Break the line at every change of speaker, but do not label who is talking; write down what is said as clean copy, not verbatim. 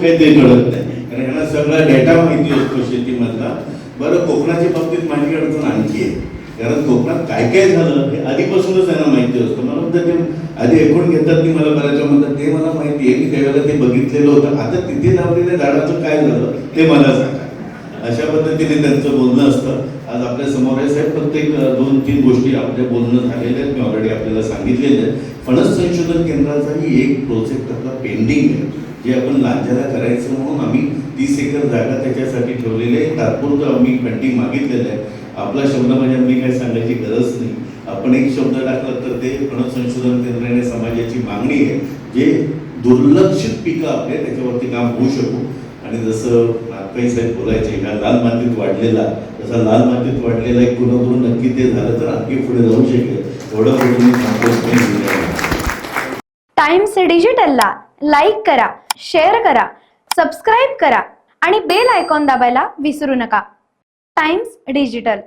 काय ते कळत नाही, कारण यांना सगळा डेटा माहिती असतो शेतीमधला. बरं, कोकणाच्या बाबतीत माझी अडचण आणखी आहे, कारण कोकणात काय काय झालं हे आधीपासूनच त्यांना माहिती असतं. मला म्हणतात ते आधी ऐकून घेतात की मला बऱ्याच म्हणतात ते मला माहिती आहे, मी त्यावेळेला ते बघितलेलं होतं, आता तिथे लावलेल्या झाडाचं काय झालं ते मला सांगा. अशा पद्धतीने त्यांचं बोलणं असतं. आज आपल्या समोर आहे साहेब, प्रत्येक 2-3 गोष्टी आपल्या बोलणं झालेल्या आहेत, मी ऑलरेडी आपल्याला सांगितलेलं आहे. फणस संशोधन केंद्राचाही एक प्रोजेक्ट आपला पेंडिंग आहे, जे आपण लांजाला करायचं म्हणून आम्ही 30 एकर जागा त्याच्यासाठी ठेवलेली आहे. तात्पुरतं आम्ही पेंडिंग मागितलेलं आहे. आपला शब्द म्हणजे मी काय सांगायची गरज नाही, आपण एक शब्द टाकला तर ते फणस संशोधन केंद्राने समाजाची मागणी आहे, जे दुर्लक्षित पिकं आपले त्याच्यावरती काम होऊ शकू. आणि जसं नागपाई साहेब बोलायचे ह्या लाल मातीत वाढलेला, तसा लाल मातीत वाढलेला एक गुणवरून नक्की ते झालं तर आणखी पुढे जाऊ शकेल. एवढं पुढे
टाइम्स डिजिटलला लाईक करा, शेअर करा, सबस्क्राईब करा आणि बेल आयकॉन दाबायला विसरू नका. Times digital.